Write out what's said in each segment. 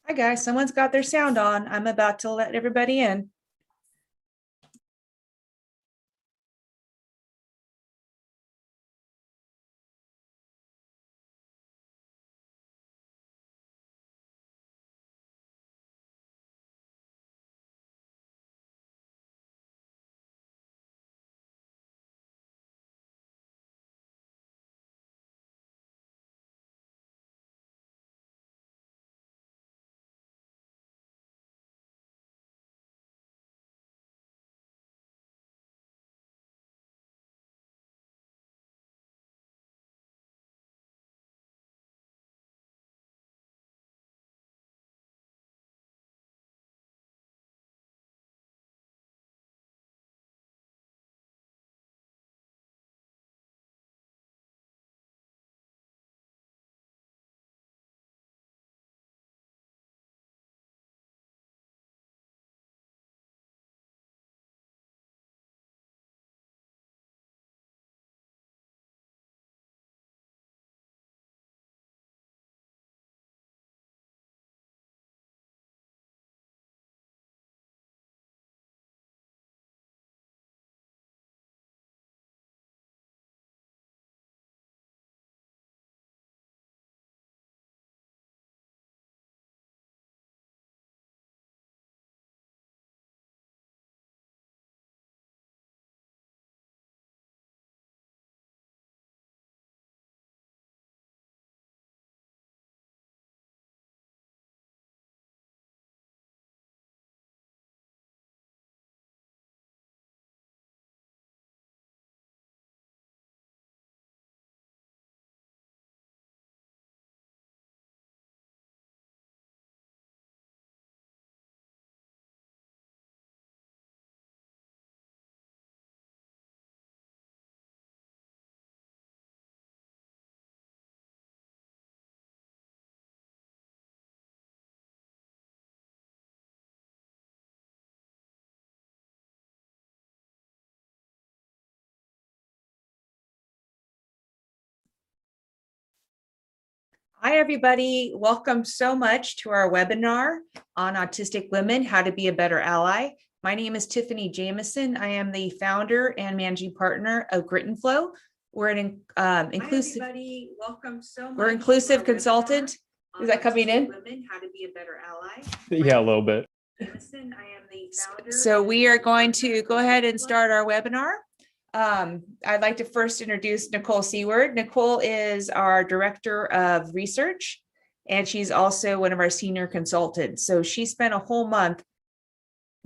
Hi guys, someone's got their sound on. I'm about to let everybody in. Hi, everybody. Welcome so much to our webinar on autistic women, how to be a better ally. My name is Tiffany Jamison. I am the founder and managing partner of Grit and Flow. We're an inclusive. Hi, everybody. Welcome so much. We're inclusive consultant. Is that coming in? Women, how to be a better ally. Yeah, a little bit. Jamison, I am the founder. So we are going to go ahead and start our webinar. I'd like to first introduce Nicole Seward. Nicole is our director of research, and she's also one of our senior consultants. So she spent a whole month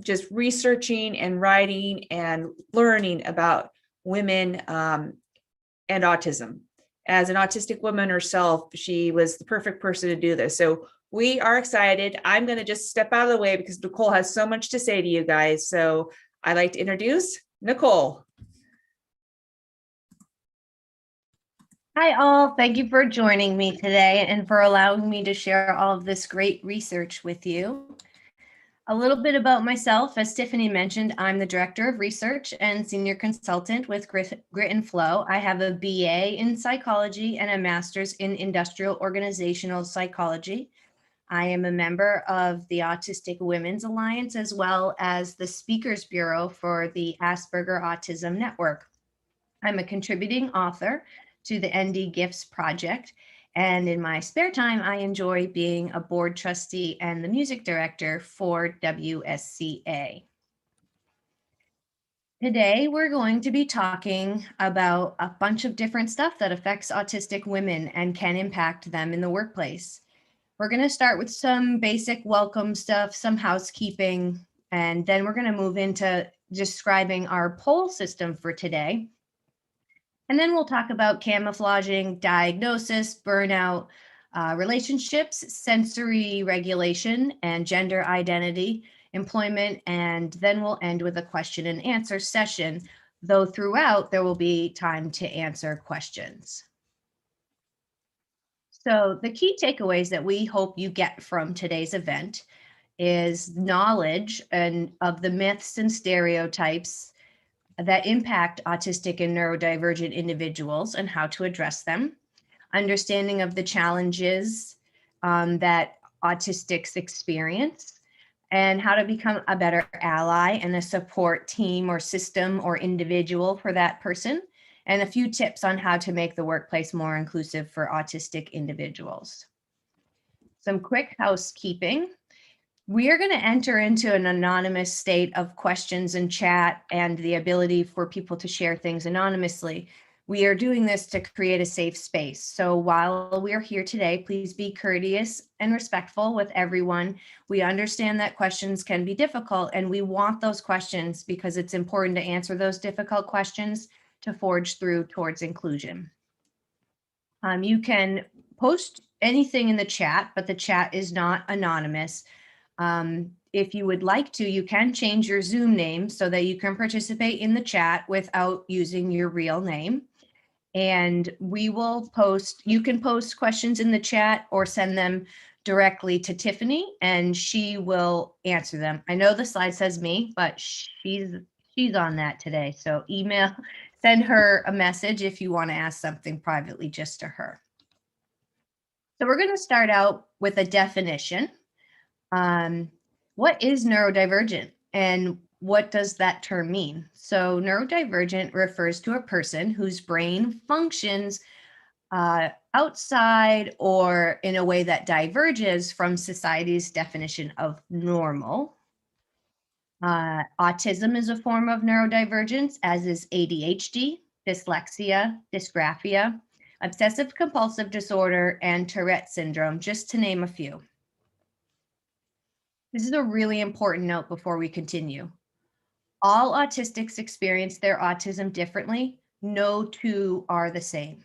just researching and writing and learning about women and autism. As an autistic woman herself, she was the perfect person to do this. So we are excited. I'm going to just step out of the way because Nicole has so much to say to you guys. So I'd like to introduce Nicole. Hi all, thank you for joining me today and for allowing me to share all of this great research with you. A little bit about myself, as Tiffany mentioned, I'm the Director of Research and Senior Consultant with Grit and Flow. I have a BA in Psychology and a Master's in Industrial Organizational Psychology. I am a member of the Autistic Women's Alliance as well as the Speakers Bureau for the Asperger Autism Network. I'm a contributing author to the ND Gifts Project. And in my spare time, I enjoy being a board trustee and the music director for WSCA. Today, we're going to be talking about a bunch of different stuff that affects autistic women and can impact them in the workplace. We're going to start with some basic welcome stuff, some housekeeping, and then we're going to move into describing our poll system for today. And then we'll talk about camouflaging, diagnosis, burnout, relationships, sensory regulation, and gender identity, employment, and then we'll end with a question and answer session, though throughout there will be time to answer questions. So the key takeaways that we hope you get from today's event is knowledge of the myths and stereotypes that impact autistic and neurodivergent individuals and how to address them, understanding of the challenges that Autistics experience and how to become a better ally and a support team or system or individual for that person, and a few tips on how to make the workplace more inclusive for autistic individuals. Some quick housekeeping. We are going to enter into an anonymous state of questions and chat and the ability for people to share things anonymously. We are doing this to create a safe space. So while we are here today, please be courteous and respectful with everyone. We understand that questions can be difficult, and we want those questions because it's important to answer those difficult questions to forge through towards inclusion. You can post anything in the chat, but the chat is not anonymous. If you would like to, you can change your Zoom name so that you can participate in the chat without using your real name. And we will post, you can post questions in the chat or send them directly to Tiffany and she will answer them. I know the slide says me, but she's on that today. So send her a message if you want to ask something privately just to her. So we're going to start out with a definition. What is neurodivergent and what does that term mean? So neurodivergent refers to a person whose brain functions outside or in a way that diverges from society's definition of normal. Autism is a form of neurodivergence, as is ADHD, dyslexia, dysgraphia, obsessive compulsive disorder, and Tourette syndrome, just to name a few. This is a really important note before we continue. All autistics experience their autism differently. No two are the same.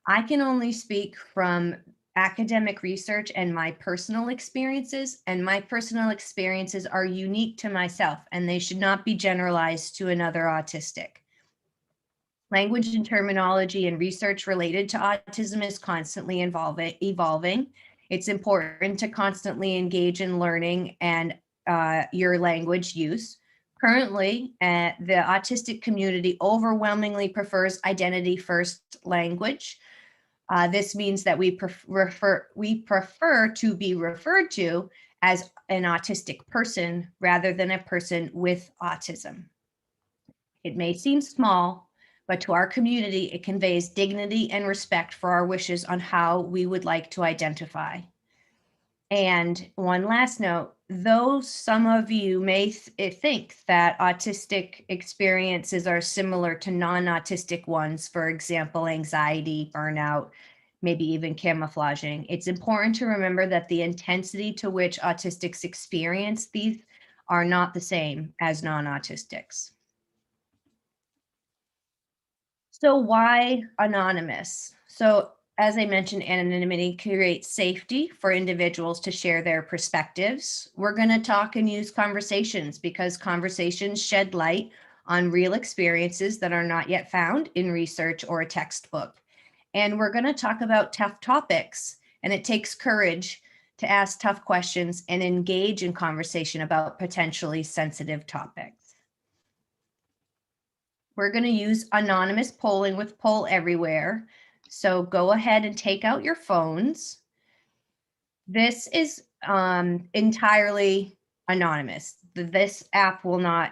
I can only speak from academic research and my personal experiences, and my personal experiences are unique to myself, and they should not be generalized to another autistic. Language and terminology and research related to autism is constantly evolving. It's important to constantly engage in learning and your language use. Currently, the autistic community overwhelmingly prefers identity-first language. This means that we prefer to be referred to as an autistic person rather than a person with autism. It may seem small, but to our community, it conveys dignity and respect for our wishes on how we would like to identify. And one last note, though some of you may think that autistic experiences are similar to non-autistic ones, for example, anxiety, burnout, maybe even camouflaging, it's important to remember that the intensity to which autistics experience these are not the same as non-autistics. So why anonymous? So as I mentioned, anonymity creates safety for individuals to share their perspectives. We're going to talk and use conversations because conversations shed light on real experiences that are not yet found in research or a textbook. And we're going to talk about tough topics, and it takes courage to ask tough questions and engage in conversation about potentially sensitive topics. We're going to use anonymous polling with Poll Everywhere. So go ahead and take out your phones. This is entirely anonymous. This app will not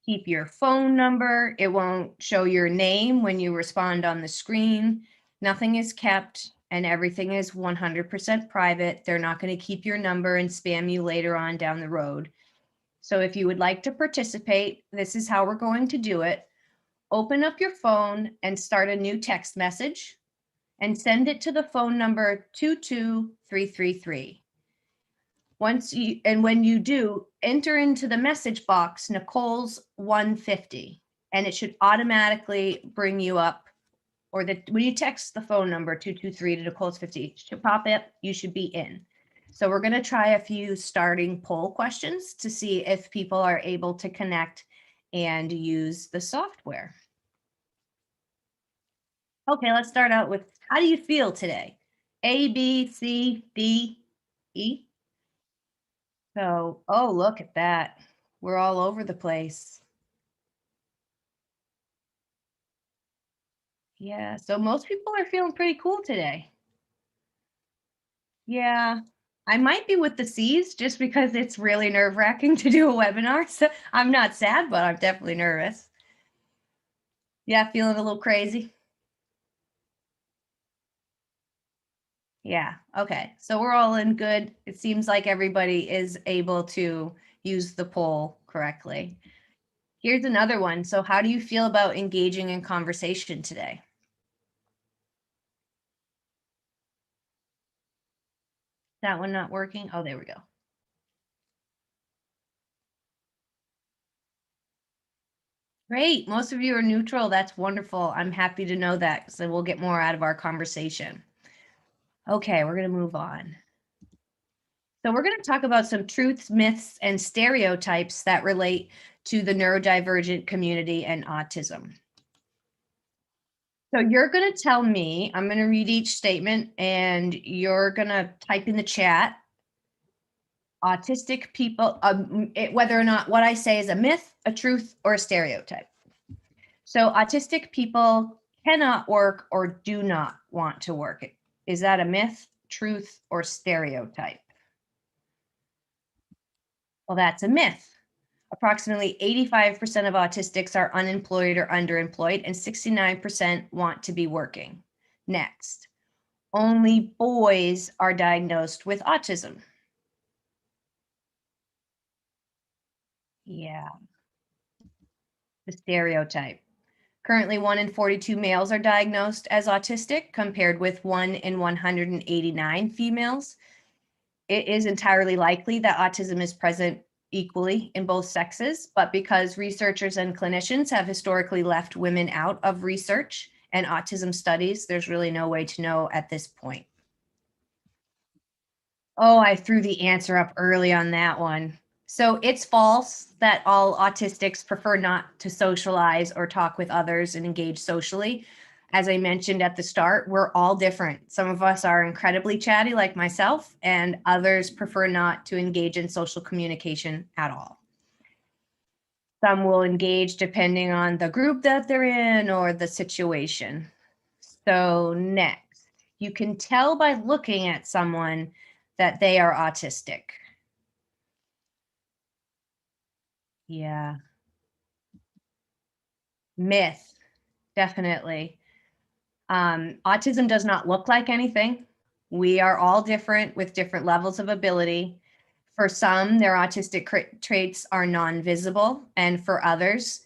keep your phone number. It won't show your name when you respond on the screen. Nothing is kept and everything is 100% private. They're not going to keep your number and spam you later on down the road. So if you would like to participate, this is how we're going to do it. Open up your phone and start a new text message and send it to the phone number 22333. When you do, enter into the message box Nicole's 150, and it should automatically bring you up, or when you text the phone number 223 to Nicole's 50, it should pop up, you should be in. So we're going to try a few starting poll questions to see if people are able to connect and use the software. Okay, let's start out with, how do you feel today? A, B, C, D, E. So, oh, look at that. We're all over the place. Yeah, so most people are feeling pretty cool today. Yeah, I might be with the C's just because it's really nerve-wracking to do a webinar. So I'm not sad, but I'm definitely nervous. Yeah, feeling a little crazy. Yeah, okay. So we're all in good. It seems like everybody is able to use the poll correctly. Here's another one. So how do you feel about engaging in conversation today? That one not working? Oh, there we go. Great. Most of you are neutral. That's wonderful. I'm happy to know that, so we'll get more out of our conversation. Okay, we're going to move on. So we're going to talk about some truths, myths, and stereotypes that relate to the neurodivergent community and autism. So you're going to tell me, I'm going to read each statement, and you're going to type in the chat, autistic people, whether or not what I say is a myth, a truth, or a stereotype. So autistic people cannot work or do not want to work. Is that a myth, truth, or stereotype? Well, that's a myth. Approximately 85% of autistics are unemployed or underemployed, and 69% want to be working. Next, only boys are diagnosed with autism. Yeah, the stereotype. Currently, 1 in 42 males are diagnosed as autistic, compared with 1 in 189 females. It is entirely likely that autism is present equally in both sexes, but because researchers and clinicians have historically left women out of research and autism studies, there's really no way to know at this point. Oh, I threw the answer up early on that one. So it's false that all autistics prefer not to socialize or talk with others and engage socially. As I mentioned at the start, we're all different. Some of us are incredibly chatty, like myself, and others prefer not to engage in social communication at all. Some will engage depending on the group that they're in or the situation. So next, you can tell by looking at someone that they are autistic. Yeah. Myth, definitely. Autism does not look like anything. We are all different with different levels of ability. For some, their autistic traits are non-visible, and for others,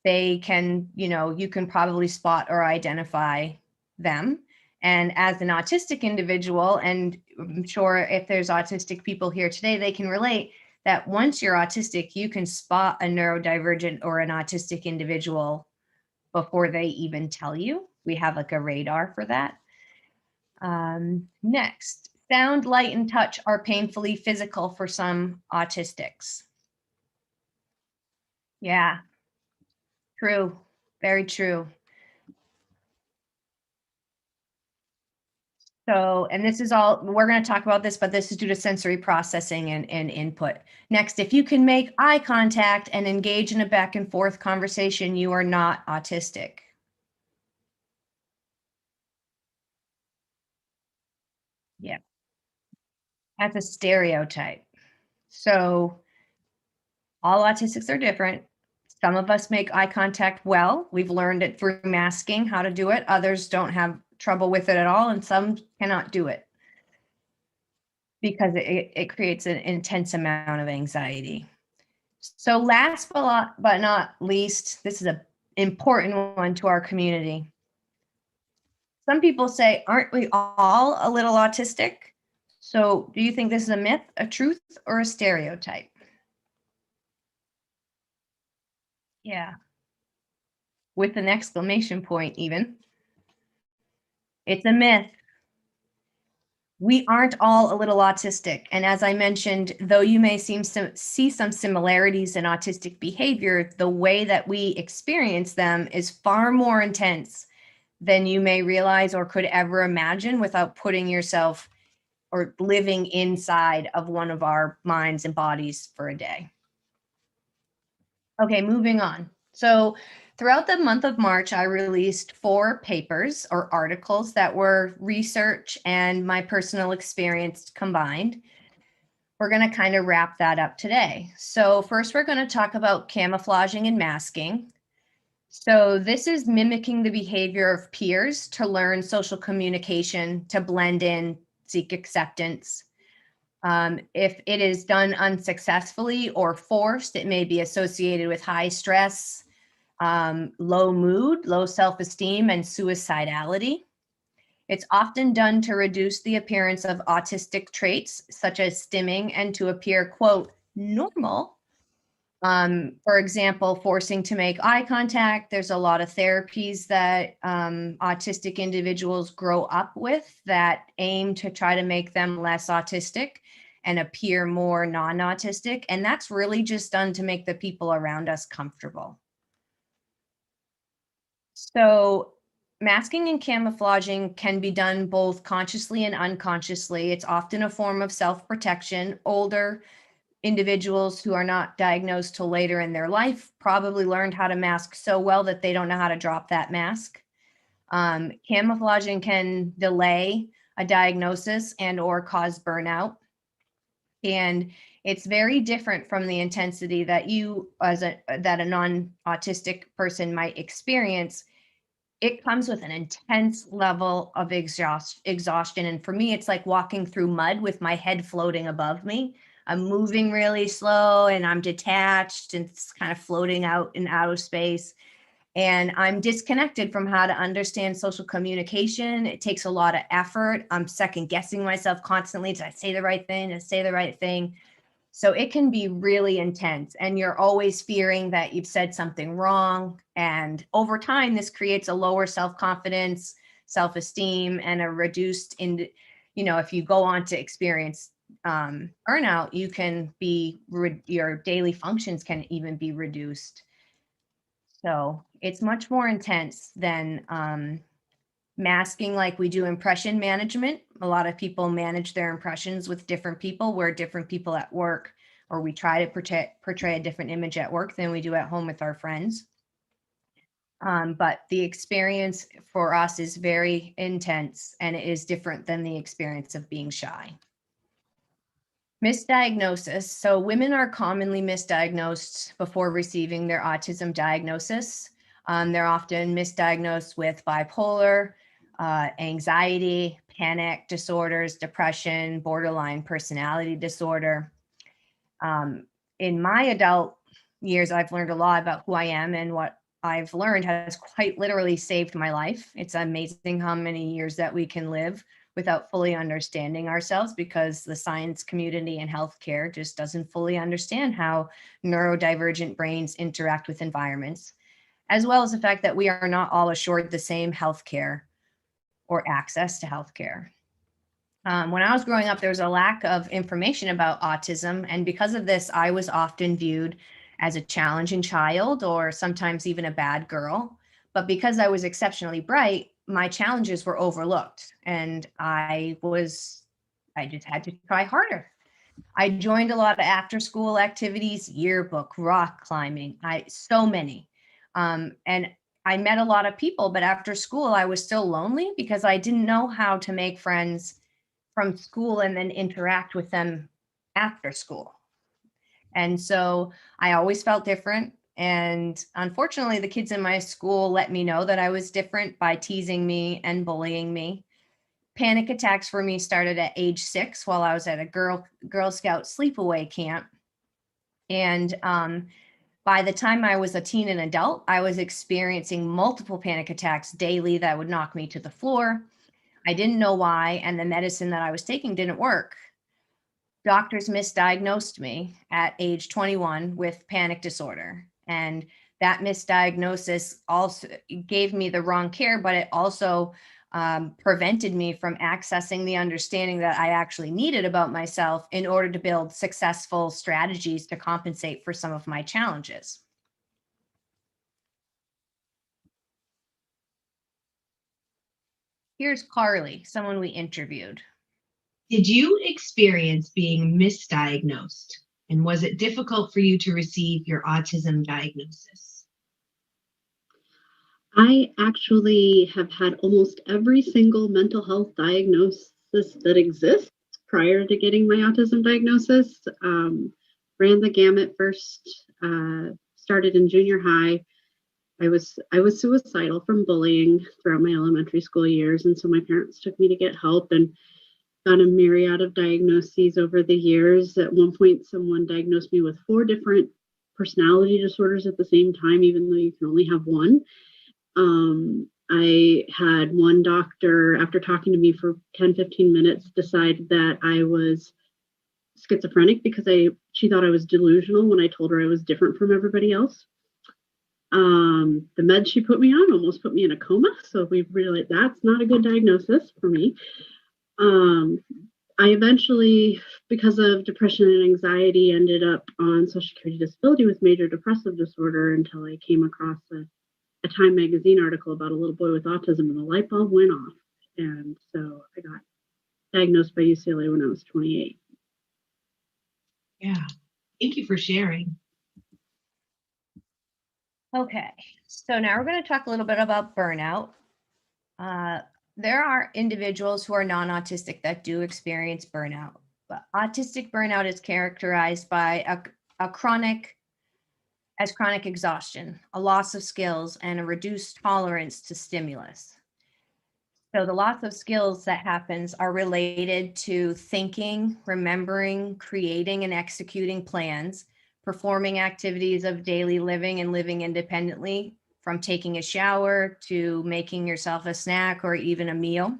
they can, you can probably spot or identify them. And as an autistic individual, and I'm sure if there's autistic people here today, they can relate that once you're autistic, you can spot a neurodivergent or an autistic individual before they even tell you. We have like a radar for that. Next, sound, light, and touch are painfully physical for some autistics. Yeah, true, very true. So, and this is all, we're going to talk about this, but this is due to sensory processing and input. Next, if you can make eye contact and engage in a back and forth conversation, you are not autistic. Yeah, that's a stereotype. So all autistics are different. Some of us make eye contact well. We've learned it through masking how to do it. Others don't have trouble with it at all, and some cannot do it because it creates an intense amount of anxiety. So last but not least, this is an important one to our community. Some people say, aren't we all a little autistic? So do you think this is a myth, a truth, or a stereotype? Yeah, with an exclamation point even. It's a myth. We aren't all a little autistic. And as I mentioned, though you may see some similarities in autistic behavior, the way that we experience them is far more intense than you may realize or could ever imagine without putting yourself or living inside of one of our minds and bodies for a day. Okay, moving on. So throughout the month of March, I released 4 papers or articles that were research and my personal experience combined. We're going to kind of wrap that up today. So first, we're going to talk about camouflaging and masking. So this is mimicking the behavior of peers to learn social communication, to blend in, seek acceptance. If it is done unsuccessfully or forced, it may be associated with high stress, low mood, low self-esteem, and suicidality. It's often done to reduce the appearance of autistic traits, such as stimming, and to appear, quote, normal. For example, forcing to make eye contact. There's a lot of therapies that autistic individuals grow up with that aim to try to make them less autistic and appear more non-autistic. And that's really just done to make the people around us comfortable. So masking and camouflaging can be done both consciously and unconsciously. It's often a form of self-protection. Older individuals who are not diagnosed till later in their life probably learned how to mask so well that they don't know how to drop that mask. Camouflaging can delay a diagnosis and or cause burnout. And it's very different from the intensity that that a non-autistic person might experience. It comes with an intense level of exhaustion. And for me, it's like walking through mud with my head floating above me. I'm moving really slow and I'm detached and it's kind of floating out in outer space. And I'm disconnected from how to understand social communication. It takes a lot of effort. I'm second guessing myself constantly. Did I say the right thing? Did I say the right thing? So it can be really intense and you're always fearing that you've said something wrong. And over time, this creates a lower self-confidence, self-esteem, and a reduced if you go on to experience burnout, you can your daily functions can even be reduced. So it's much more intense than masking like we do impression management. A lot of people manage their impressions with different people. We're different people at work, or we try to portray a different image at work than we do at home with our friends. But the experience for us is very intense and it is different than the experience of being shy. Misdiagnosis. So women are commonly misdiagnosed before receiving their autism diagnosis. They're often misdiagnosed with bipolar, anxiety, panic disorders, depression, borderline personality disorder. In my adult years, I've learned a lot about who I am, and what I've learned has quite literally saved my life. It's amazing how many years that we can live without fully understanding ourselves, because the science community and healthcare just doesn't fully understand how neurodivergent brains interact with environments, as well as the fact that we are not all assured the same healthcare or access to healthcare. When I was growing up, there was a lack of information about autism. And because of this, I was often viewed as a challenging child or sometimes even a bad girl. But because I was exceptionally bright, my challenges were overlooked and I just had to try harder. I joined a lot of after school activities, yearbook, rock climbing, so many. And I met a lot of people, but after school, I was still lonely because I didn't know how to make friends from school and then interact with them after school. And so I always felt different. And unfortunately, the kids in my school let me know that I was different by teasing me and bullying me. Panic attacks for me started at age 6 while I was at a Girl Scout sleepaway camp. And by the time I was a teen and adult, I was experiencing multiple panic attacks daily that would knock me to the floor. I didn't know why, and the medicine that I was taking didn't work. Doctors misdiagnosed me at age 21 with panic disorder. And that misdiagnosis also gave me the wrong care, but it also prevented me from accessing the understanding that I actually needed about myself in order to build successful strategies to compensate for some of my challenges. Here's Carly, someone we interviewed. Did you experience being misdiagnosed? And was it difficult for you to receive your autism diagnosis? I actually have had almost every single mental health diagnosis that exists prior to getting my autism diagnosis. Ran the gamut first, started in junior high. I was suicidal from bullying throughout my elementary school years, and so my parents took me to get help and got a myriad of diagnoses over the years. At one point, someone diagnosed me with 4 different personality disorders at the same time, even though you can only have one. I had one doctor, after talking to me for 10, 15 minutes, decide that I was schizophrenic because she thought I was delusional when I told her I was different from everybody else. The meds she put me on almost put me in a coma, so we realized that's not a good diagnosis for me. I eventually, because of depression and anxiety, ended up on Social Security disability with major depressive disorder until I came across a Time magazine article about a little boy with autism, and the light bulb went off. And so I got diagnosed by UCLA when I was 28. Yeah. Thank you for sharing. Okay, so now we're going to talk a little bit about burnout. There are individuals who are non-autistic that do experience burnout, but autistic burnout is characterized by chronic exhaustion, a loss of skills, and a reduced tolerance to stimulus. So the loss of skills that happens are related to thinking, remembering, creating, and executing plans, performing activities of daily living and living independently, from taking a shower to making yourself a snack or even a meal.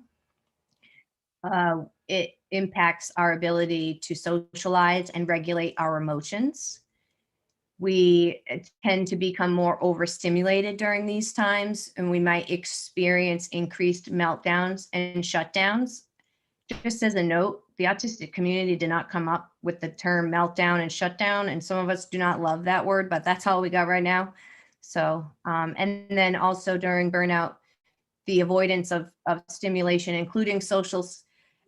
It impacts our ability to socialize and regulate our emotions. We tend to become more overstimulated during these times, and we might experience increased meltdowns and shutdowns. Just as a note, the autistic community did not come up with the term meltdown and shutdown, and some of us do not love that word, but that's all we got right now. So, and then also during burnout, the avoidance of stimulation, including social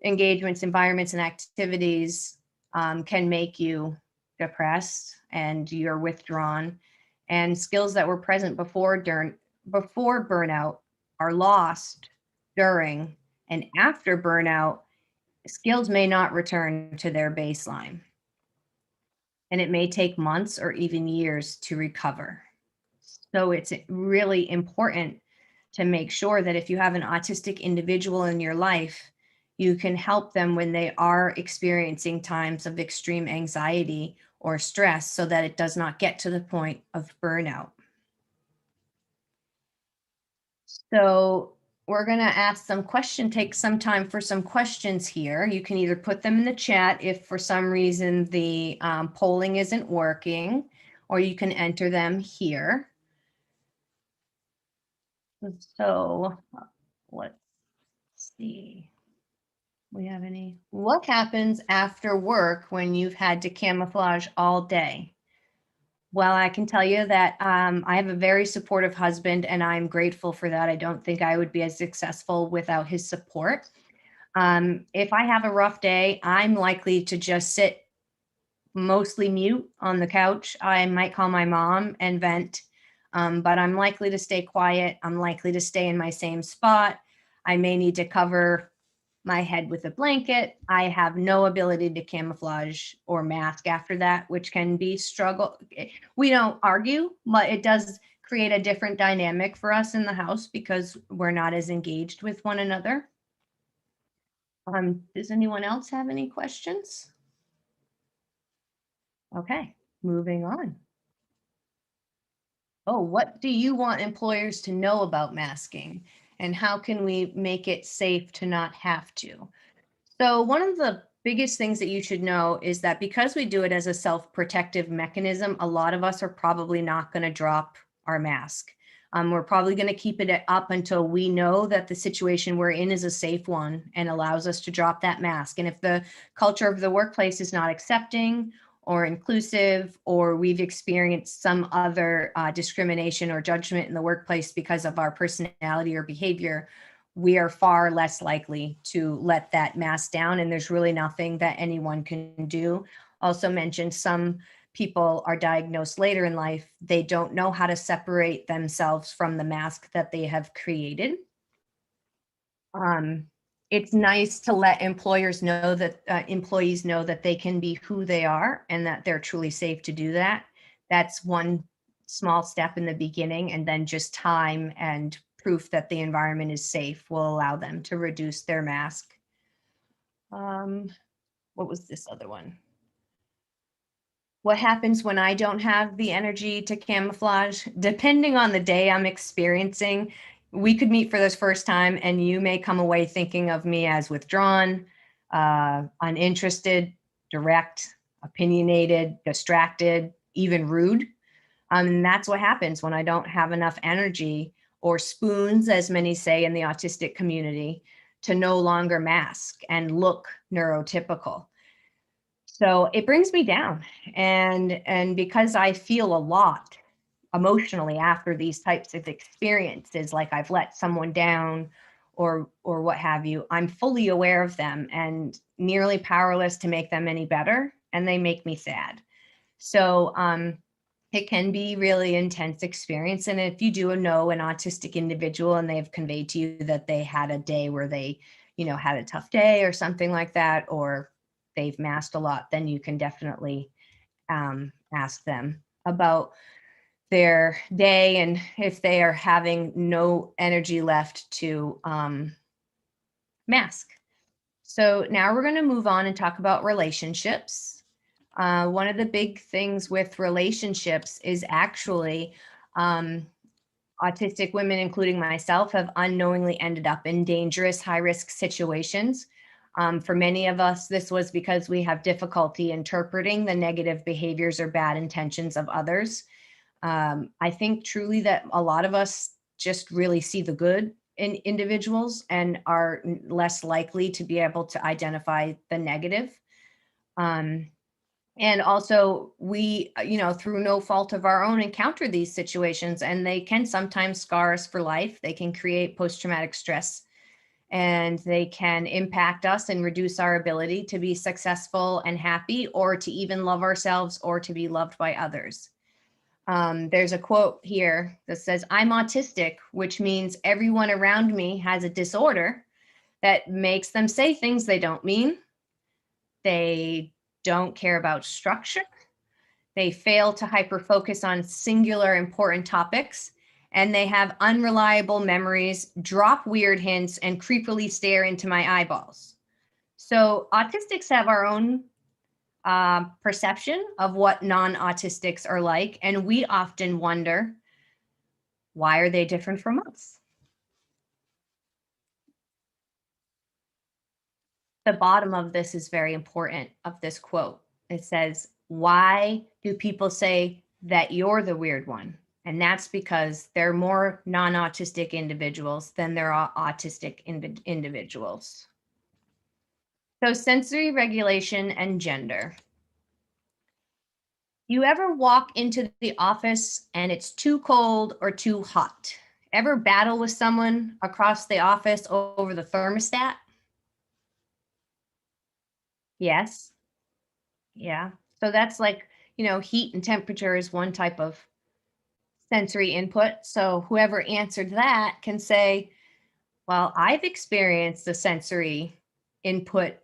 engagements, environments, and activities, can make you depressed and you're withdrawn. And skills that were present before burnout are lost during and after burnout. Skills may not return to their baseline, and it may take months or even years to recover. So it's really important to make sure that if you have an autistic individual in your life, you can help them when they are experiencing times of extreme anxiety or stress so that it does not get to the point of burnout. So we're going to take some time for some questions here. You can either put them in the chat if for some reason the polling isn't working, or you can enter them here. So let's see. We have any? What happens after work when you've had to camouflage all day? Well, I can tell you that I have a very supportive husband, and I'm grateful for that. I don't think I would be as successful without his support. If I have a rough day, I'm likely to just sit mostly mute on the couch. I might call my mom and vent, but I'm likely to stay quiet. I'm likely to stay in my same spot. I may need to cover my head with a blanket. I have no ability to camouflage or mask after that, which can be struggle. We don't argue, but it does create a different dynamic for us in the house because we're not as engaged with one another. Does anyone else have any questions? Okay, moving on. Oh, what do you want employers to know about masking, and how can we make it safe to not have to? So one of the biggest things that you should know is that because we do it as a self-protective mechanism, a lot of us are probably not going to drop our mask. We're probably going to keep it up until we know that the situation we're in is a safe one and allows us to drop that mask. And if the culture of the workplace is not accepting or inclusive, or we've experienced some other discrimination or judgment in the workplace because of our personality or behavior, we are far less likely to let that mask down, and there's really nothing that anyone can do. Also mentioned some people are diagnosed later in life, they don't know how to separate themselves from the mask that they have created. It's nice to let employees know that they can be who they are and that they're truly safe to do that. That's one small step in the beginning, and then just time and proof that the environment is safe will allow them to reduce their mask. What was this other one? What happens when I don't have the energy to camouflage? Depending on the day I'm experiencing, we could meet for this first time and you may come away thinking of me as withdrawn, uninterested, direct, opinionated, distracted, even rude. And that's what happens when I don't have enough energy or spoons, as many say in the autistic community, to no longer mask and look neurotypical. So it brings me down. And because I feel a lot emotionally after these types of experiences, like I've let someone down or what have you, I'm fully aware of them and nearly powerless to make them any better. And they make me sad. So it can be really intense experience. And if you do know an autistic individual and they've conveyed to you that they had a day where they, had a tough day or something like that, or they've masked a lot, then you can definitely ask them about their day and if they are having no energy left to mask. So now we're going to move on and talk about relationships. One of the big things with relationships is actually autistic women, including myself, have unknowingly ended up in dangerous, high-risk situations. For many of us, this was because we have difficulty interpreting the negative behaviors or bad intentions of others. I think truly that a lot of us just really see the good in individuals and are less likely to be able to identify the negative. And also we, through no fault of our own, encounter these situations, and they can sometimes scar us for life. They can create post-traumatic stress, and they can impact us and reduce our ability to be successful and happy, or to even love ourselves, or to be loved by others. There's a quote here that says, "I'm autistic," which means everyone around me has a disorder that makes them say things they don't mean. They don't care about structure. They fail to hyper-focus on singular important topics, and they have unreliable memories, drop weird hints, and creepily stare into my eyeballs. So autistics have our own perception of what non-autistics are like, and we often wonder, why are they different from us? The bottom of this is very important, of this quote. It says, "Why do people say that you're the weird one?" And that's because there are more non-autistic individuals than there are autistic individuals. So sensory regulation and gender. You ever walk into the office and it's too cold or too hot? Ever battle with someone across the office over the thermostat? Yes. Yeah. So that's like, heat and temperature is one type of sensory input. So whoever answered that can say, well, I've experienced the sensory input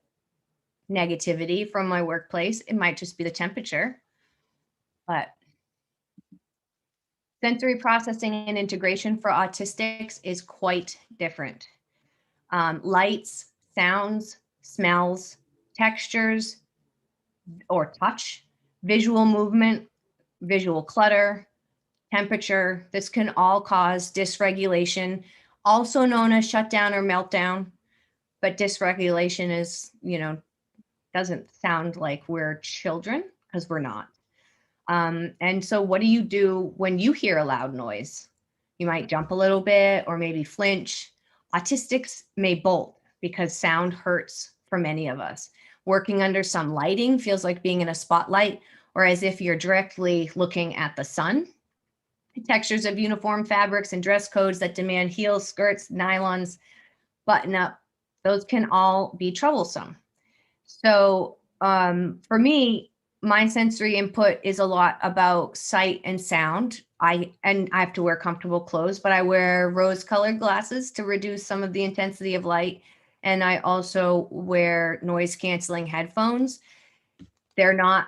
negativity from my workplace. It might just be the temperature, but sensory processing and integration for autistics is quite different. Lights, sounds, smells, textures, or touch, visual movement, visual clutter, temperature. This can all cause dysregulation, also known as shutdown or meltdown. But dysregulation is, doesn't sound like we're children, because we're not. And so what do you do when you hear a loud noise? You might jump a little bit or maybe flinch. Autistics may bolt because sound hurts for many of us. Working under some lighting feels like being in a spotlight, or as if you're directly looking at the sun. Textures of uniform fabrics and dress codes that demand heels, skirts, nylons, button up, those can all be troublesome. So for me, my sensory input is a lot about sight and sound. I have to wear comfortable clothes, but I wear rose-colored glasses to reduce some of the intensity of light. And I also wear noise-canceling headphones. They're not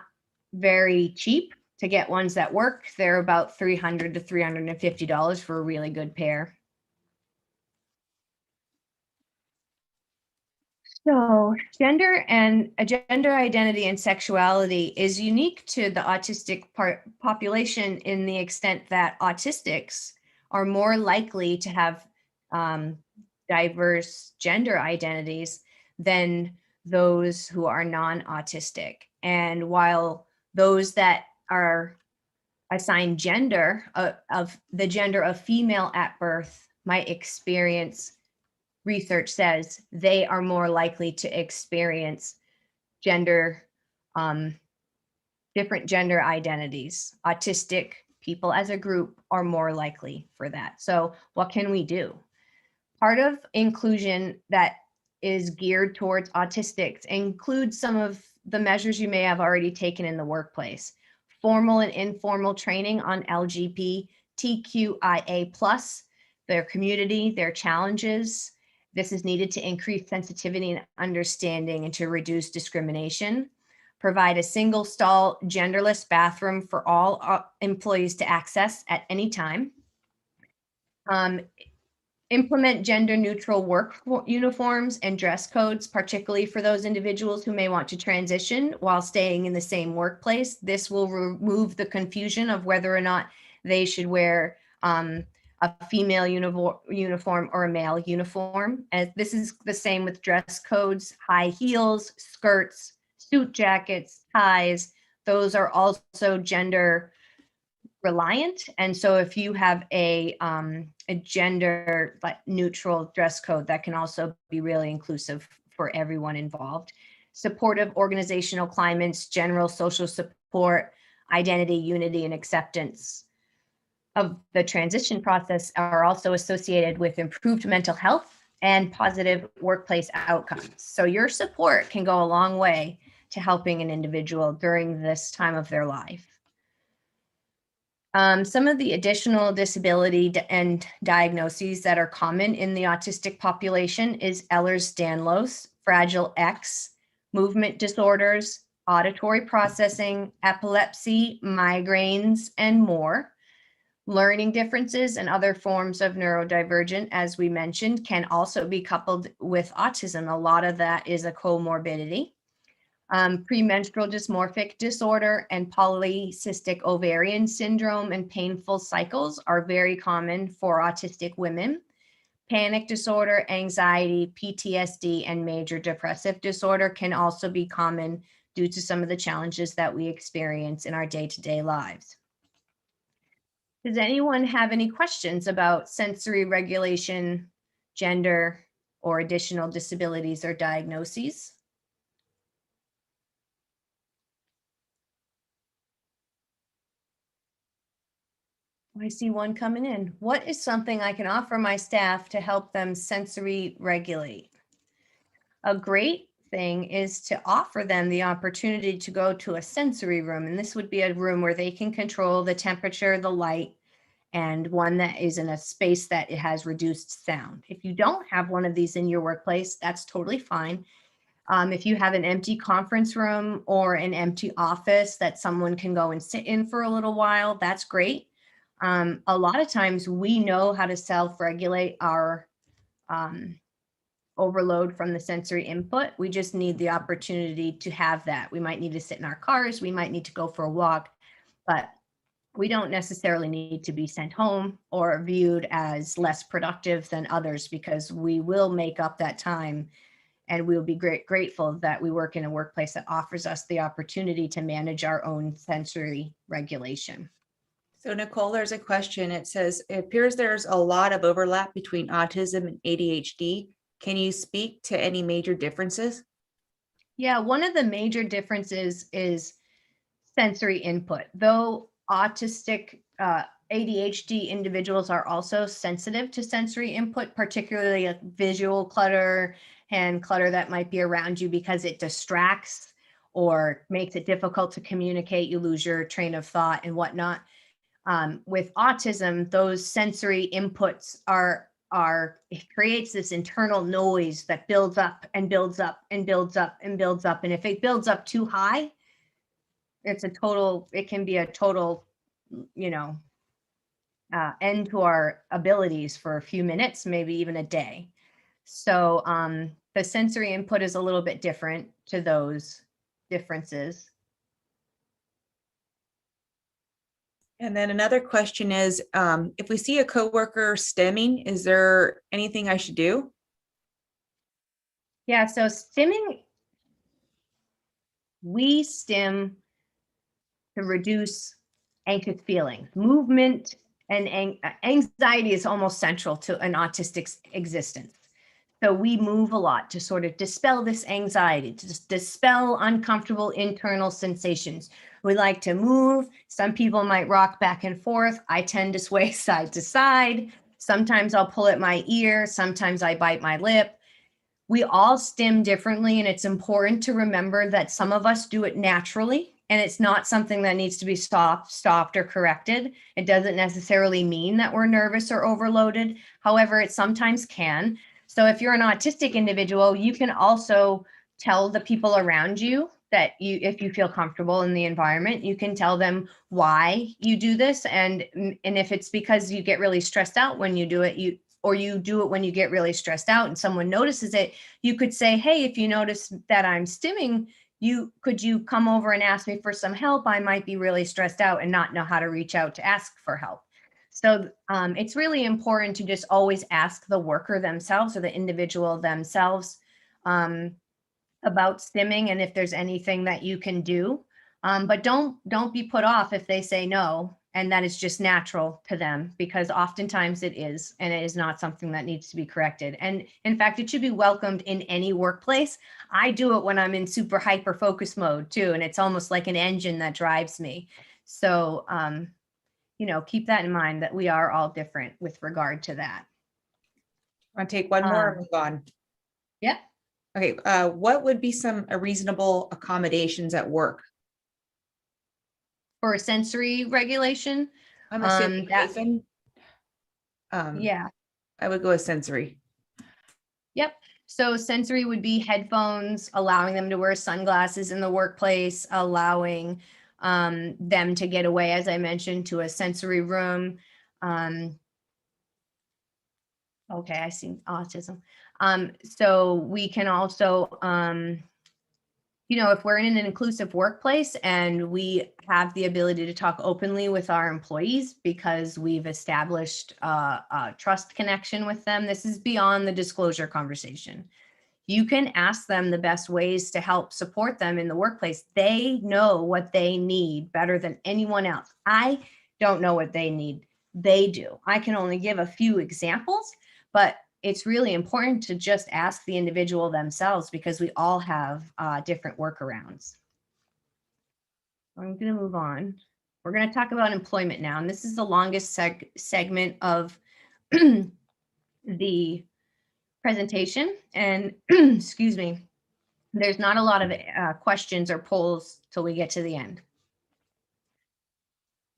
very cheap to get ones that work. They're about $300 to $350 for a really good pair. So gender identity and sexuality is unique to the autistic population in the extent that autistics are more likely to have diverse gender identities than those who are non-autistic. And while those that are assigned gender of the gender of female at birth might experience, research says they are more likely to experience gender, different gender identities. Autistic people as a group are more likely for that. So what can we do? Part of inclusion that is geared towards autistics includes some of the measures you may have already taken in the workplace. Formal and informal training on LGBTQIA+, their community, their challenges. This is needed to increase sensitivity and understanding and to reduce discrimination. Provide a single stall genderless bathroom for all employees to access at any time. Implement gender neutral work uniforms and dress codes, particularly for those individuals who may want to transition while staying in the same workplace. This will remove the confusion of whether or not they should wear a female uniform or a male uniform. And this is the same with dress codes, high heels, skirts, suit jackets, ties. Those are also gender reliant. And so if you have a gender neutral dress code, that can also be really inclusive for everyone involved. Supportive organizational climates, general social support, identity, unity, and acceptance of the transition process are also associated with improved mental health and positive workplace outcomes. So your support can go a long way to helping an individual during this time of their life. Some of the additional disability and diagnoses that are common in the autistic population is Ehlers-Danlos, Fragile X, movement disorders, auditory processing, epilepsy, migraines, and more. Learning differences and other forms of neurodivergent, as we mentioned, can also be coupled with autism. A lot of that is a comorbidity. Premenstrual dysmorphic disorder and polycystic ovarian syndrome and painful cycles are very common for autistic women. Panic disorder, anxiety, PTSD, and major depressive disorder can also be common due to some of the challenges that we experience in our day-to-day lives. Does anyone have any questions about sensory regulation, gender, or additional disabilities or diagnoses? I see one coming in. What is something I can offer my staff to help them sensory regulate? A great thing is to offer them the opportunity to go to a sensory room. And this would be a room where they can control the temperature, the light, and one that is in a space that it has reduced sound. If you don't have one of these in your workplace, that's totally fine. If you have an empty conference room or an empty office that someone can go and sit in for a little while, that's great. A lot of times we know how to self-regulate our overload from the sensory input. We just need the opportunity to have that. We might need to sit in our cars, we might need to go for a walk, but we don't necessarily need to be sent home or viewed as less productive than others, because we will make up that time, and we'll be grateful that we work in a workplace that offers us the opportunity to manage our own sensory regulation. So Nicole, there's a question. It says, it appears there's a lot of overlap between autism and ADHD. Can you speak to any major differences? Yeah, one of the major differences is sensory input. Though autistic ADHD individuals are also sensitive to sensory input, particularly a visual clutter and clutter that might be around you because it distracts, or makes it difficult to communicate. You lose your train of thought and whatnot. With autism, those sensory inputs it creates this internal noise that builds up and builds up and builds up and builds up. And if it builds up too high, it can be a total, end to our abilities for a few minutes, maybe even a day. So the sensory input is a little bit different to those differences. And then another question is, if we see a coworker stimming, is there anything I should do? Yeah, so stimming, we stim to reduce anxious feelings. Movement and anxiety is almost central to an autistic's existence. So we move a lot to sort of dispel this anxiety, to just dispel uncomfortable internal sensations. We like to move. Some people might rock back and forth. I tend to sway side to side. Sometimes I'll pull at my ear. Sometimes I bite my lip. We all stim differently, and it's important to remember that some of us do it naturally, and it's not something that needs to be stopped or corrected. It doesn't necessarily mean that we're nervous or overloaded. However, it sometimes can. So if you're an autistic individual, you can also tell the people around you that if you feel comfortable in the environment, you can tell them why you do this. And if it's because you get really stressed out when you do it, you do it when you get really stressed out and someone notices it, you could say, hey, if you notice that I'm stimming, could you come over and ask me for some help? I might be really stressed out and not know how to reach out to ask for help. So it's really important to just always ask the worker themselves or the individual themselves about stimming and if there's anything that you can do. But don't be put off if they say no and that is just natural to them, because oftentimes it is, and it is not something that needs to be corrected. And in fact, it should be welcomed in any workplace. I do it when I'm in super hyper focus mode too, and it's almost like an engine that drives me. So keep that in mind, that we are all different with regard to that. I'll take one more and move on. Yeah. Okay. What would be some reasonable accommodations at work? For sensory regulation? I'm assuming Nathan. Yeah. I would go with sensory. Yep. So sensory would be headphones, allowing them to wear sunglasses in the workplace, allowing them to get away, as I mentioned, to a sensory room. Okay, I see autism. So we can also, if we're in an inclusive workplace and we have the ability to talk openly with our employees because we've established a trust connection with them, this is beyond the disclosure conversation. You can ask them the best ways to help support them in the workplace. They know what they need better than anyone else. I don't know what they need. They do. I can only give a few examples, but it's really important to just ask the individual themselves, because we all have different workarounds. I'm going to move on. We're going to talk about employment now, and this is the longest segment of the presentation. And excuse me, there's not a lot of questions or polls till we get to the end.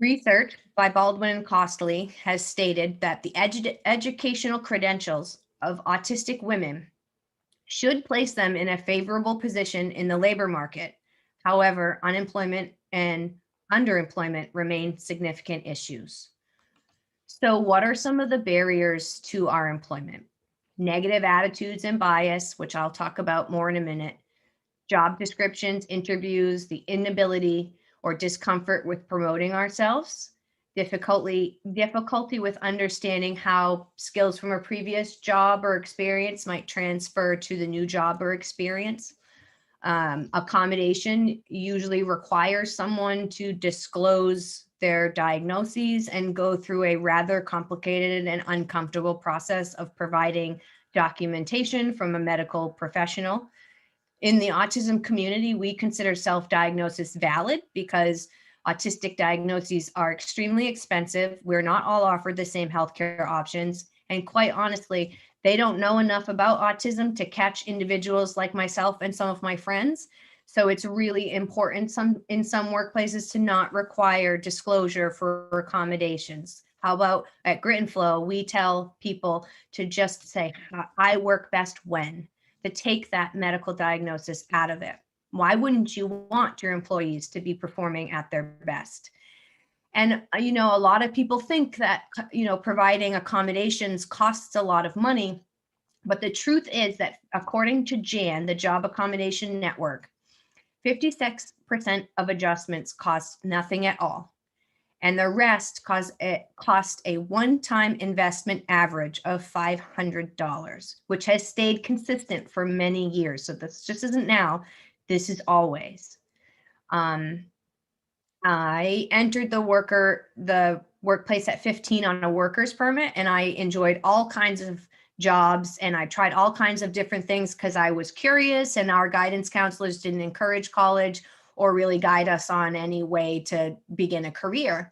Research by Baldwin Costley has stated that the educational credentials of autistic women should place them in a favorable position in the labor market. However, unemployment and underemployment remain significant issues. So what are some of the barriers to our employment? Negative attitudes and bias, which I'll talk about more in a minute. Job descriptions, interviews, the inability or discomfort with promoting ourselves, difficulty with understanding how skills from a previous job or experience might transfer to the new job or experience. Accommodation usually requires someone to disclose their diagnoses and go through a rather complicated and uncomfortable process of providing documentation from a medical professional. In the autism community, we consider self-diagnosis valid because autistic diagnoses are extremely expensive. We're not all offered the same healthcare options. And quite honestly, they don't know enough about autism to catch individuals like myself and some of my friends. So it's really important in some workplaces to not require disclosure for accommodations. How about at Grit and Flow, we tell people to just say, I work best when, to take that medical diagnosis out of it. Why wouldn't you want your employees to be performing at their best? And, you know, a lot of people think that, you know, providing accommodations costs a lot of money. But the truth is that according to JAN, the Job Accommodation Network, 56% of adjustments cost nothing at all. And the rest cost a one-time investment average of $500, which has stayed consistent for many years. So this just isn't now, this is always. I entered the workplace at 15 on a worker's permit, and I enjoyed all kinds of jobs, and I tried all kinds of different things because I was curious, and our guidance counselors didn't encourage college or really guide us on any way to begin a career.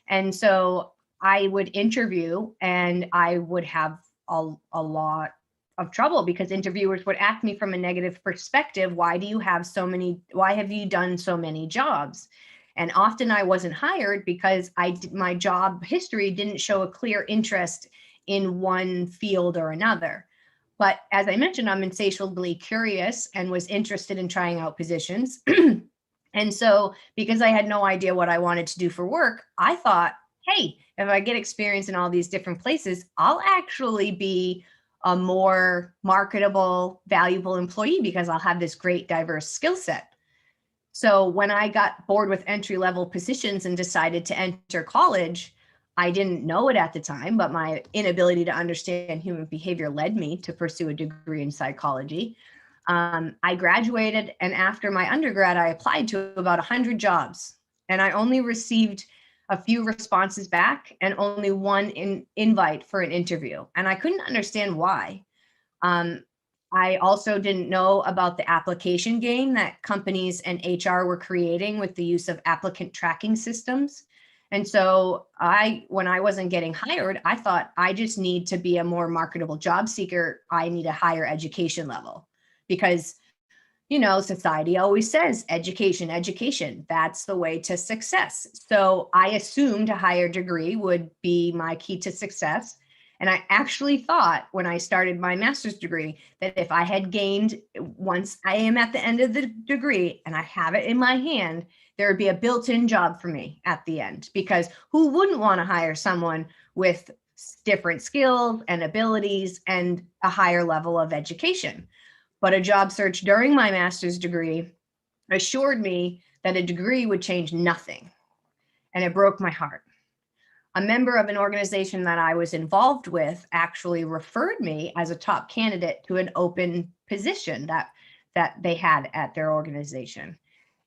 And so I would interview, and I would have a lot of trouble because interviewers would ask me from a negative perspective, why have you done so many jobs? And often I wasn't hired because my job history didn't show a clear interest in one field or another. But as I mentioned, I'm insatiably curious and was interested in trying out positions. And so because I had no idea what I wanted to do for work, I thought, hey, if I get experience in all these different places, I'll actually be a more marketable, valuable employee because I'll have this great diverse skill set. So when I got bored with entry-level positions and decided to enter college, I didn't know it at the time, but my inability to understand human behavior led me to pursue a degree in psychology. I graduated, and after my undergrad, I applied to about 100 jobs, and I only received a few responses back and only one invite for an interview. And I couldn't understand why. I also didn't know about the application game that companies and HR were creating with the use of applicant tracking systems. And so when I wasn't getting hired, I thought I just need to be a more marketable job seeker. I need a higher education level because, you know, society always says education, education. That's the way to success. So I assumed a higher degree would be my key to success. And I actually thought when I started my master's degree that if I had gained, once I am at the end of the degree and I have it in my hand, there would be a built-in job for me at the end, because who wouldn't want to hire someone with different skills and abilities and a higher level of education? But a job search during my master's degree assured me that a degree would change nothing. And it broke my heart. A member of an organization that I was involved with actually referred me as a top candidate to an open position that they had at their organization.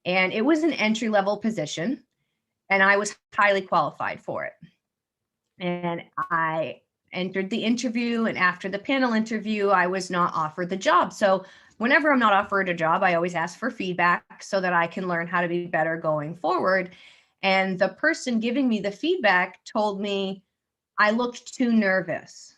And it was an entry-level position, and I was highly qualified for it. And I entered the interview, and after the panel interview, I was not offered the job. So whenever I'm not offered a job, I always ask for feedback so that I can learn how to be better going forward. And the person giving me the feedback told me I looked too nervous.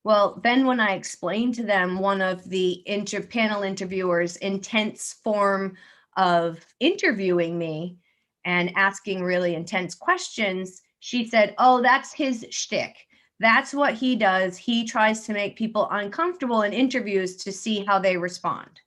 Well, then when I explained to them one of the panel interviewers' intense form of interviewing me and asking really intense questions, she said, oh, that's his shtick. That's what he does. He tries to make people uncomfortable in interviews to see how they respond.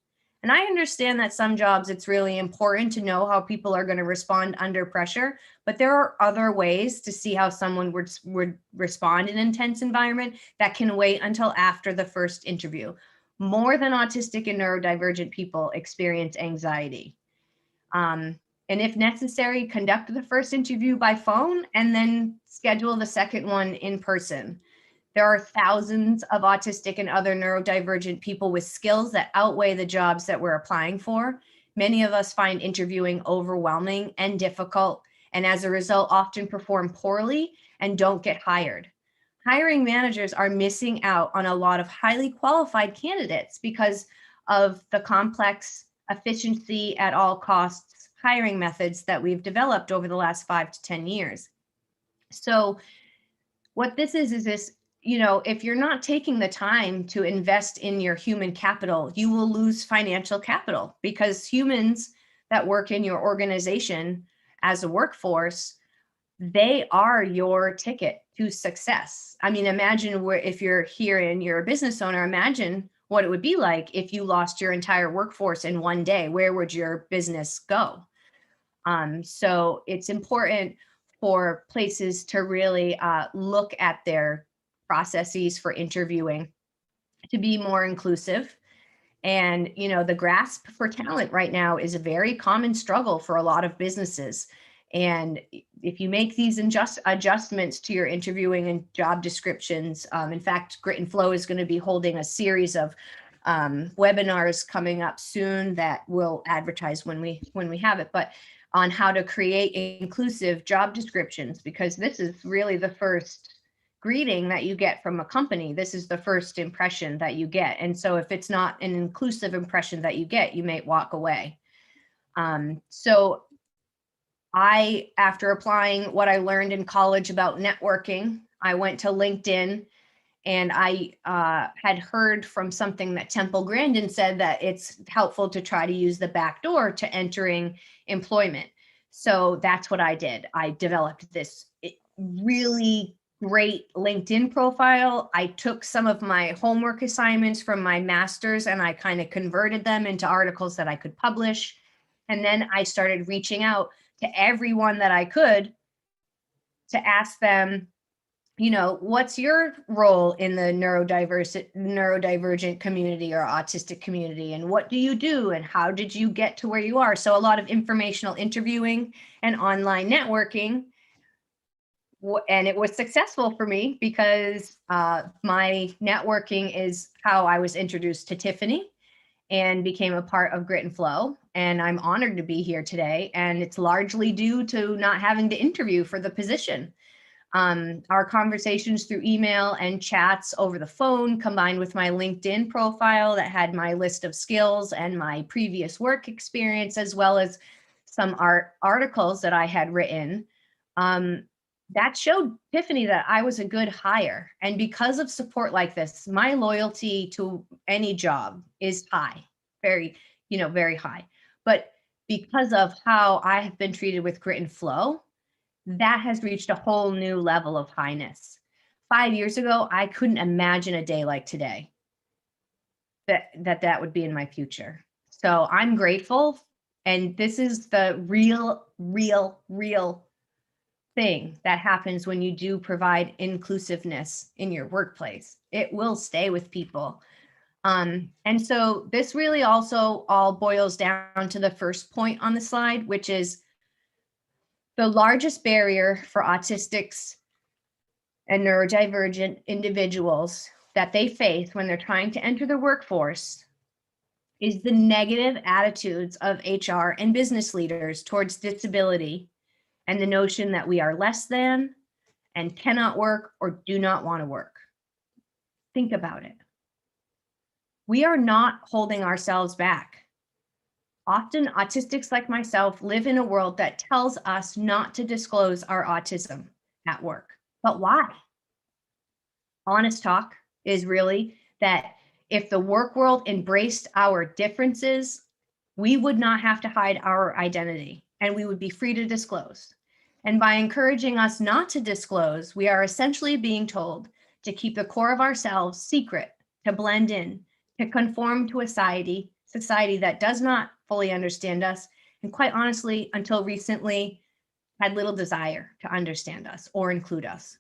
And I understand that some jobs, it's really important to know how people are going to respond under pressure, but there are other ways to see how someone would respond in an intense environment that can wait until after the first interview. More than autistic and neurodivergent people experience anxiety. And if necessary, conduct the first interview by phone and then schedule the second one in person. There are thousands of autistic and other neurodivergent people with skills that outweigh the jobs that we're applying for. Many of us find interviewing overwhelming and difficult, and as a result, often perform poorly and don't get hired. Hiring managers are missing out on a lot of highly qualified candidates because of the complex efficiency at all costs hiring methods that we've developed over the last 5 to 10 years. So what this is this, if you're not taking the time to invest in your human capital, you will lose financial capital, because humans that work in your organization as a workforce, they are your ticket to success. I mean, imagine if you're here and you're a business owner, imagine what it would be like if you lost your entire workforce in one day. Where would your business go? So it's important for places to really look at their processes for interviewing to be more inclusive. And, the grasp for talent right now is a very common struggle for a lot of businesses. And if you make these adjustments to your interviewing and job descriptions, in fact, Grit and Flow is going to be holding a series of webinars coming up soon that we'll advertise when we have it, but on how to create inclusive job descriptions, because this is really the first greeting that you get from a company. This is the first impression that you get. And so if it's not an inclusive impression that you get, you may walk away. So after applying what I learned in college about networking, I went to LinkedIn, and I had heard from something that Temple Grandin said, that it's helpful to try to use the back door to entering employment. So that's what I did. I developed this really great LinkedIn profile. I took some of my homework assignments from my master's and I kind of converted them into articles that I could publish. And then I started reaching out to everyone that I could to ask them, what's your role in the neurodivergent community or autistic community? And what do you do? And how did you get to where you are? So a lot of informational interviewing and online networking. And it was successful for me because my networking is how I was introduced to Tiffany and became a part of Grit and Flow. And I'm honored to be here today. And it's largely due to not having to interview for the position. Our conversations through email and chats over the phone, combined with my LinkedIn profile that had my list of skills and my previous work experience, as well as some articles that I had written, that showed Tiffany that I was a good hire. And because of support like this, my loyalty to any job is high, very high. But because of how I have been treated with Grit and Flow, that has reached a whole new level of highness. 5 years ago, I couldn't imagine a day like today that would be in my future. So I'm grateful. And this is the real thing that happens when you do provide inclusiveness in your workplace. It will stay with people. And so this really also all boils down to the first point on the slide, which is the largest barrier for autistics and neurodivergent individuals that they face when they're trying to enter the workforce is the negative attitudes of HR and business leaders towards disability, and the notion that we are less than and cannot work or do not want to work. Think about it. We are not holding ourselves back. Often autistics like myself live in a world that tells us not to disclose our autism at work. But why? Honest talk is really that if the work world embraced our differences, we would not have to hide our identity and we would be free to disclose. And by encouraging us not to disclose, we are essentially being told to keep the core of ourselves secret, to blend in, to conform to a society that does not fully understand us, and quite honestly, until recently, had little desire to understand us or include us.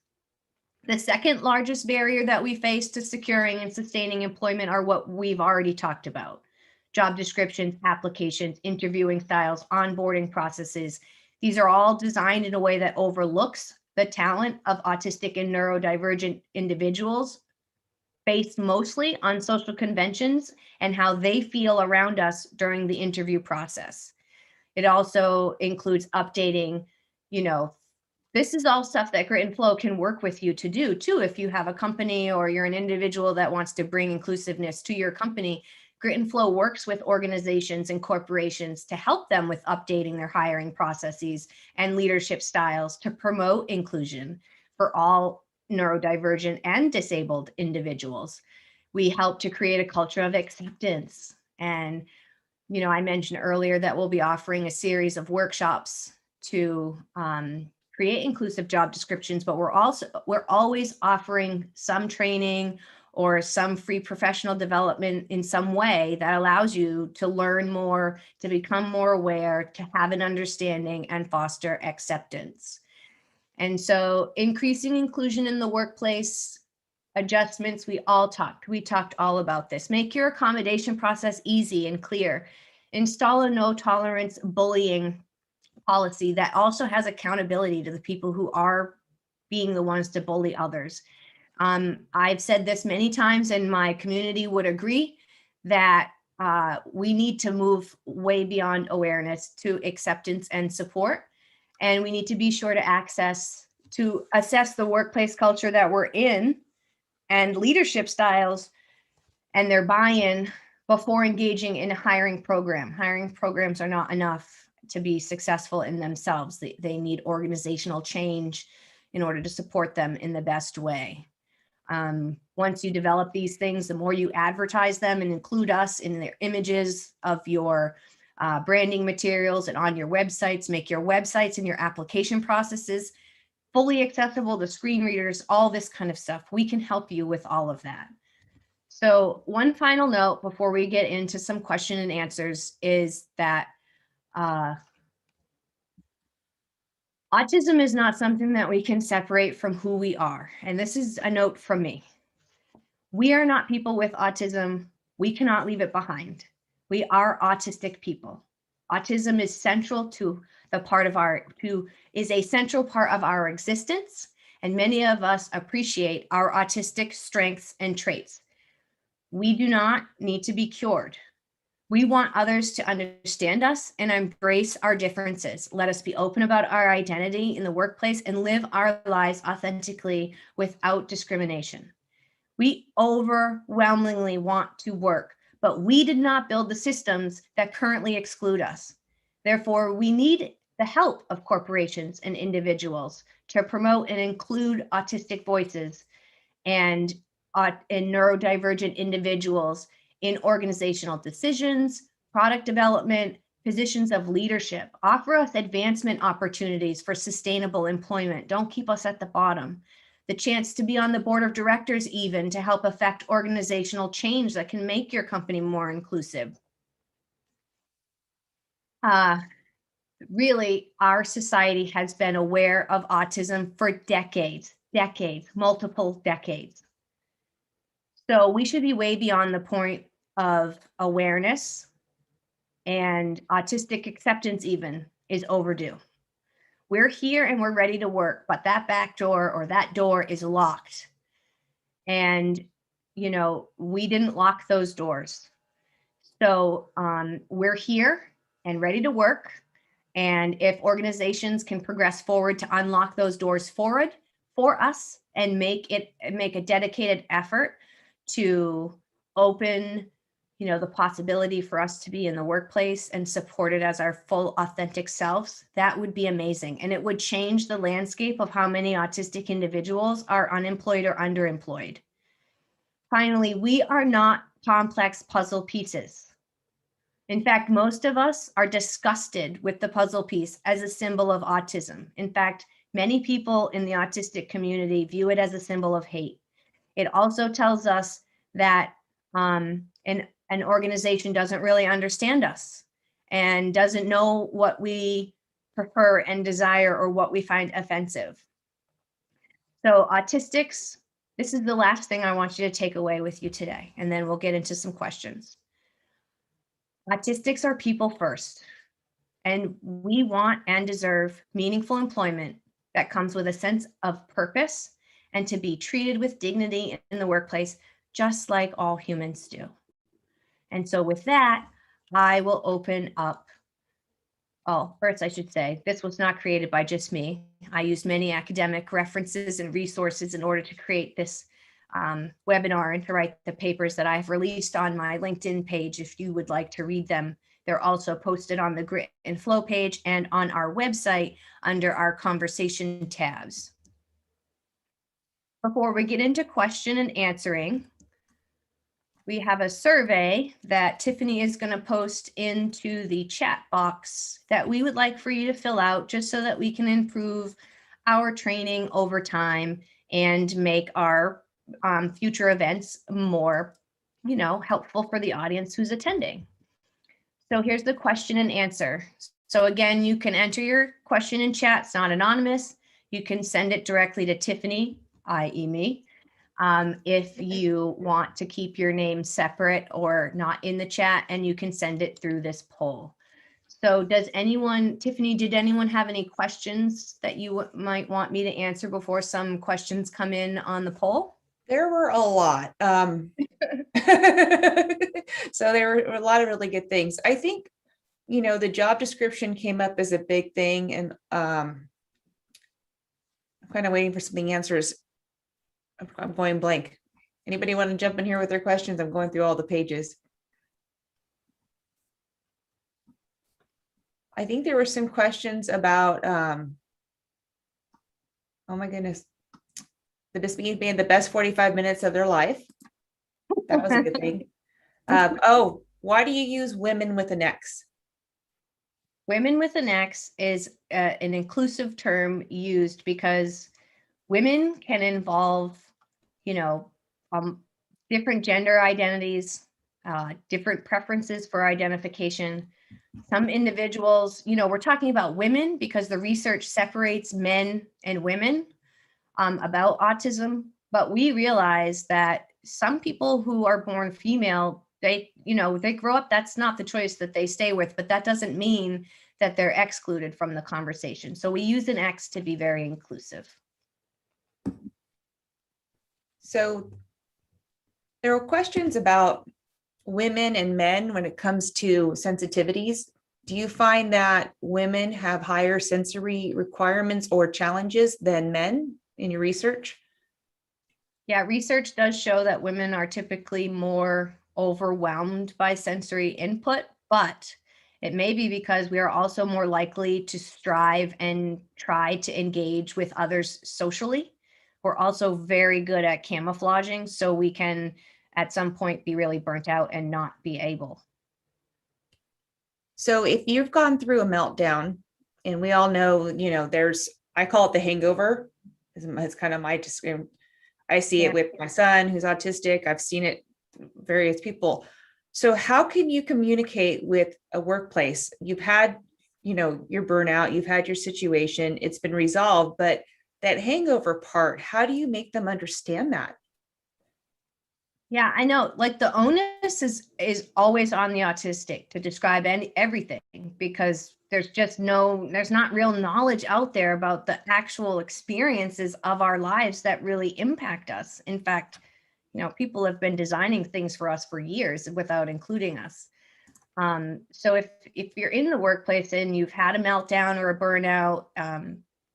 The second largest barrier that we face to securing and sustaining employment are what we've already talked about: job descriptions, applications, interviewing styles, onboarding processes. These are all designed in a way that overlooks the talent of autistic and neurodivergent individuals, based mostly on social conventions and how they feel around us during the interview process. It also includes updating, this is all stuff that Grit and Flow can work with you to do too. If you have a company or you're an individual that wants to bring inclusiveness to your company, Grit and Flow works with organizations and corporations to help them with updating their hiring processes and leadership styles to promote inclusion for all neurodivergent and disabled individuals. We help to create a culture of acceptance. And, I mentioned earlier that we'll be offering a series of workshops to create inclusive job descriptions, but we're always offering some training or some free professional development in some way that allows you to learn more, to become more aware, to have an understanding and foster acceptance. And so increasing inclusion in the workplace, adjustments, we talked all about this. Make your accommodation process easy and clear. Install a no tolerance bullying policy that also has accountability to the people who are being the ones to bully others. I've said this many times, and my community would agree that we need to move way beyond awareness to acceptance and support. And we need to be sure to assess the workplace culture that we're in and leadership styles and their buy-in before engaging in a hiring program. Hiring programs are not enough to be successful in themselves. They need organizational change in order to support them in the best way. Once you develop these things, the more you advertise them and include us in their images of your branding materials and on your websites, make your websites and your application processes fully accessible to screen readers, all this kind of stuff. We can help you with all of that. So one final note before we get into some question and answers is that autism is not something that we can separate from who we are. And this is a note from me. We are not people with autism. We cannot leave it behind. We are autistic people. Autism is central to is a central part of our existence. And many of us appreciate our autistic strengths and traits. We do not need to be cured. We want others to understand us and embrace our differences. Let us be open about our identity in the workplace and live our lives authentically without discrimination. We overwhelmingly want to work, but we did not build the systems that currently exclude us. Therefore, we need the help of corporations and individuals to promote and include autistic voices and neurodivergent individuals in organizational decisions, product development, positions of leadership. Offer us advancement opportunities for sustainable employment. Don't keep us at the bottom. The chance to be on the board of directors even to help affect organizational change that can make your company more inclusive. Really, our society has been aware of autism for decades, multiple decades. So we should be way beyond the point of awareness, and autistic acceptance even is overdue. We're here and we're ready to work, but that back door or that door is locked. And, we didn't lock those doors. So we're here and ready to work. And if organizations can progress forward to unlock those doors for us and make a dedicated effort to open, the possibility for us to be in the workplace and supported as our full authentic selves, that would be amazing. And it would change the landscape of how many autistic individuals are unemployed or underemployed. Finally, we are not complex puzzle pieces. In fact, most of us are disgusted with the puzzle piece as a symbol of autism. In fact, many people in the autistic community view it as a symbol of hate. It also tells us that an organization doesn't really understand us and doesn't know what we prefer and desire or what we find offensive. So autistics, this is the last thing I want you to take away with you today, and then we'll get into some questions. Autistics are people first, and we want and deserve meaningful employment that comes with a sense of purpose and to be treated with dignity in the workplace, just like all humans do. And so with that, I will open up. First I should say, this was not created by just me. I used many academic references and resources in order to create this webinar and to write the papers that I've released on my LinkedIn page. If you would like to read them, they're also posted on the Grit and Flow page and on our website under our conversation tabs. before we get into question and answering, we have a survey that Tiffany is going to post into the chat box that we would like for you to fill out just so that we can improve our training over time and make our future events more, helpful for the audience who's attending. So here's the question and answer. So again, you can enter your question in chat. It's not anonymous. You can send it directly to Tiffany, i.e. me. If you want to keep your name separate or not in the chat, and you can send it through this poll. So Tiffany, did anyone have any questions that you might want me to answer before some questions come in on the poll? There were a lot. So there were a lot of really good things. I think, the job description came up as a big thing, and I'm kind of waiting for something answers. I'm going blank. Anybody want to jump in here with their questions? I'm going through all the pages. I think there were some questions about, oh my goodness, this being the best 45 minutes of their life. That was a good thing. Oh, why do you use women with an X? Women with an X is an inclusive term used because women can involve, different gender identities, different preferences for identification. Some individuals, we're talking about women because the research separates men and women about autism, but we realize that some people who are born female, they grow up, that's not the choice that they stay with, but that doesn't mean that they're excluded from the conversation. So we use an X to be very inclusive. So there were questions about women and men when it comes to sensitivities. Do you find that women have higher sensory requirements or challenges than men in your research? Yeah, research does show that women are typically more overwhelmed by sensory input, but it may be because we are also more likely to strive and try to engage with others socially. We're also very good at camouflaging, so we can at some point be really burnt out and not be able. So if you've gone through a meltdown, and we all know, I call it the hangover. It's kind of my description. I see it with my son who's autistic. I've seen it various people. So how can you communicate with a workplace? You've had, your burnout, you've had your situation, it's been resolved, but that hangover part, how do you make them understand that? Yeah, I know, like the onus is always on the autistic to describe everything, because there's not real knowledge out there about the actual experiences of our lives that really impact us. In fact, people have been designing things for us for years without including us. So if you're in the workplace and you've had a meltdown or a burnout,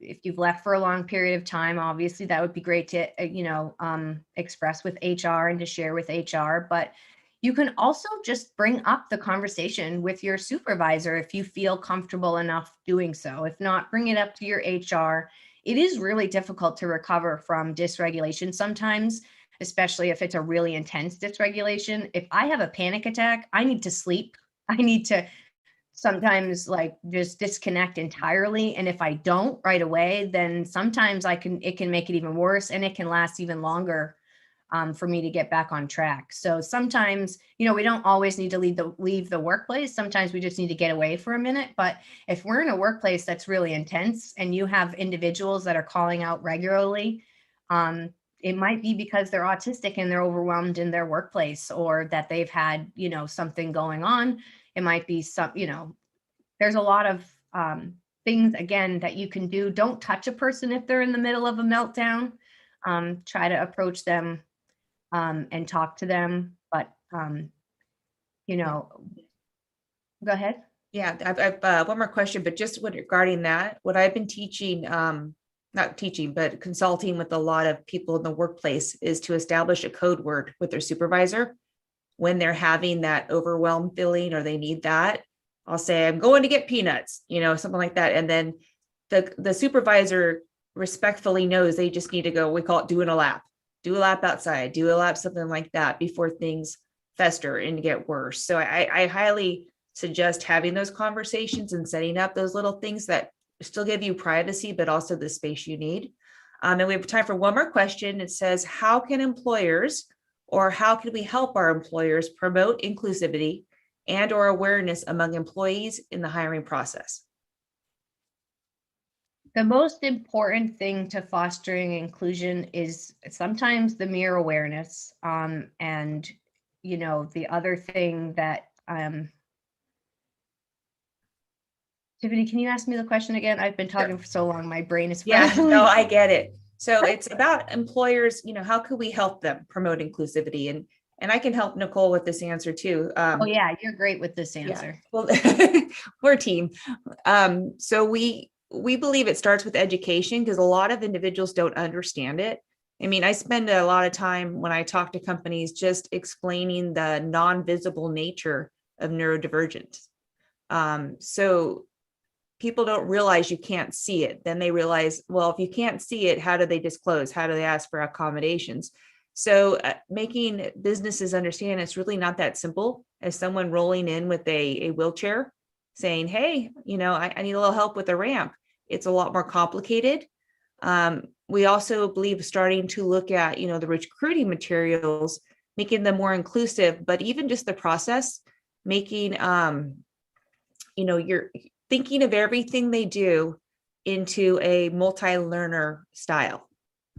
if you've left for a long period of time, obviously that would be great to, express with HR and to share with HR, but you can also just bring up the conversation with your supervisor if you feel comfortable enough doing so. If not, bring it up to your HR. It is really difficult to recover from dysregulation sometimes, especially if it's a really intense dysregulation. If I have a panic attack, I need to sleep. I need to sometimes just disconnect entirely. And if I don't right away, then sometimes it can make it even worse, and it can last even longer for me to get back on track. So sometimes, we don't always need to leave the workplace. Sometimes we just need to get away for a minute. But if we're in a workplace that's really intense and you have individuals that are calling out regularly, it might be because they're autistic and they're overwhelmed in their workplace, or that they've had, something going on. It might be there's a lot of things, again, that you can do. Don't touch a person if they're in the middle of a meltdown. Try to approach them and talk to them. But, go ahead. Yeah, I've one more question, but just regarding that, what I've been teaching, not teaching, but consulting with a lot of people in the workplace is to establish a code word with their supervisor when they're having that overwhelmed feeling or they need that. I'll say, I'm going to get peanuts, something like that. And then the supervisor respectfully knows they just need to go, we call it doing a lap, do a lap outside, do a lap, something like that before things fester and get worse. So I highly suggest having those conversations and setting up those little things that still give you privacy, but also the space you need. And we have time for one more question. It says, how can employers, or how can we help our employers promote inclusivity and or awareness among employees in the hiring process? The most important thing to fostering inclusion is sometimes the mere awareness. And, you know, the other thing that, Tiffany, can you ask me the question again? I've been talking for so long, my brain is Yeah, frazzling. no, I get it. So it's about employers, you know, how can we help them promote inclusivity? And I can help Nicole with this answer too. Oh yeah, you're great with this Yeah. answer. Well, we're a team. So we believe it starts with education, because a lot of individuals don't understand it. I mean, I spend a lot of time when I talk to companies just explaining the non-visible nature of neurodivergence. So people don't realize you can't see it. Then they realize, well, if you can't see it, how do they disclose? How do they ask for accommodations? So making businesses understand it's really not that simple as someone rolling in with a wheelchair saying, hey, you know, I need a little help with the ramp. It's a lot more complicated. We also believe starting to look at, you know, the recruiting materials, making them more inclusive, but even just the process, making, you know, you're thinking of everything they do into a multi-learner style.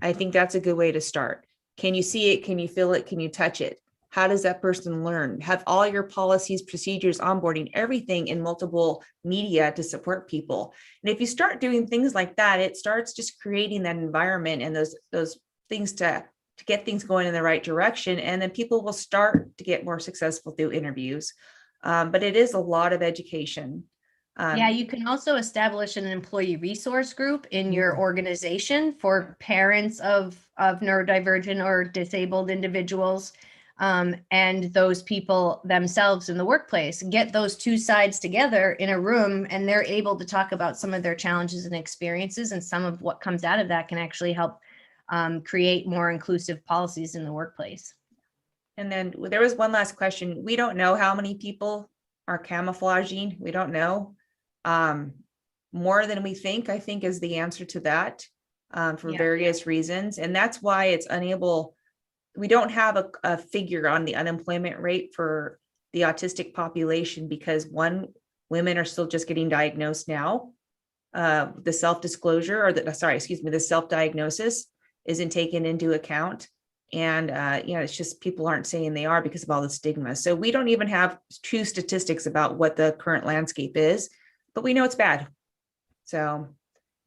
I think that's a good way to start. Can you see it? Can you feel it? Can you touch it? How does that person learn? Have all your policies, procedures, onboarding, everything in multiple media to support people. And if you start doing things like that, it starts just creating that environment and those things to get things going in the right direction. And then people will start to get more successful through interviews. But it is a lot of education. Yeah, you can also establish an employee resource group in your organization for parents of neurodivergent or disabled individuals, and those people themselves in the workplace. Get those two sides together in a room, and they're able to talk about some of their challenges and experiences, and some of what comes out of that can actually help create more inclusive policies in the workplace. And then there was one last question. We don't know how many people are camouflaging. We don't know. More than we think, I think, is the answer to that, for various reasons. And that's why it's unable, we don't have a figure on the unemployment rate for the autistic population, because one, women are still just getting diagnosed now. The self-disclosure, or the self-diagnosis isn't taken into account. And, you know, it's just people aren't saying they are because of all the stigma. So we don't even have true statistics about what the current landscape is, but we know it's bad. So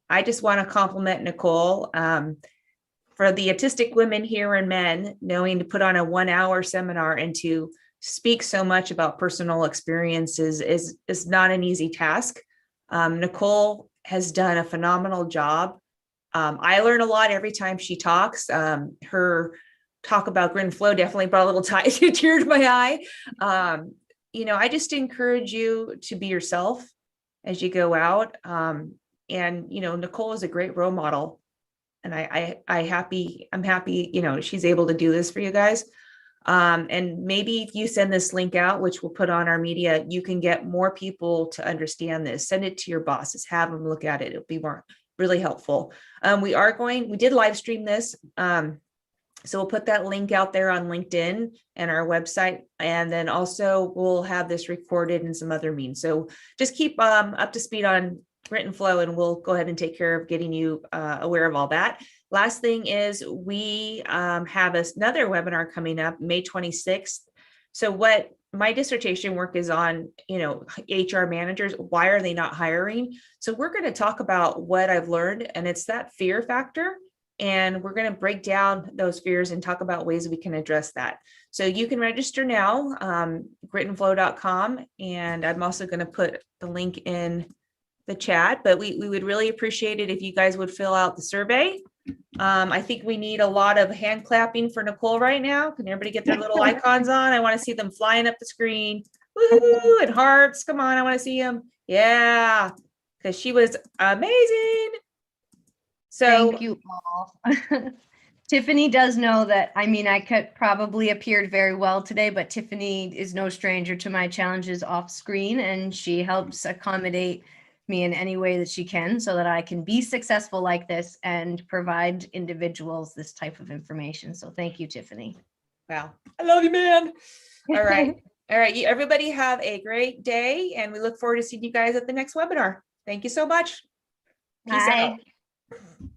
I just want to compliment Nicole for the autistic women here and men, knowing to put on a 1-hour seminar and to speak so much about personal experiences is not an easy task. Nicole has done a phenomenal job. I learn a lot every time she talks. Her talk about grit and flow definitely brought a little tear to my eye. You know, I just encourage you to be yourself as you go out. And, you know, Nicole is a great role model, and I'm happy, you know, she's able to do this for you guys. And maybe if you send this link out, which we'll put on our media, you can get more people to understand this. Send it to your bosses, have them look at it. It'll be really helpful. We did live stream this. So we'll put that link out there on LinkedIn and our website. And then also we'll have this recorded in some other means. So just keep up to speed on grit and flow, and we'll go ahead and take care of getting you aware of all that. Last thing is we have another webinar coming up May 26th. So what my dissertation work is on, you know, HR managers, why are they not hiring? So we're going to talk about what I've learned, and it's that fear factor. And we're going to break down those fears and talk about ways we can address that. So you can register now, gritandflow.com. And I'm also going to put the link in the chat, but we would really appreciate it if you guys would fill out the survey. I think we need a lot of hand clapping for Nicole right now. Can everybody get their little icons on? I want to see them flying up the screen. Woo, and hearts. Come on, I want to see them. Yeah, because she was amazing. So Thank you all. Tiffany does know that, I mean, I could probably appeared very well today, but Tiffany is no stranger to my challenges off screen, and she helps accommodate me in any way that she can so that I can be successful like this and provide individuals this type of information. So thank you, Tiffany. wow, I love you, man. All right. All right. Everybody have a great day, and we look forward to seeing you guys at the next webinar. Thank you so much. Peace Bye. out.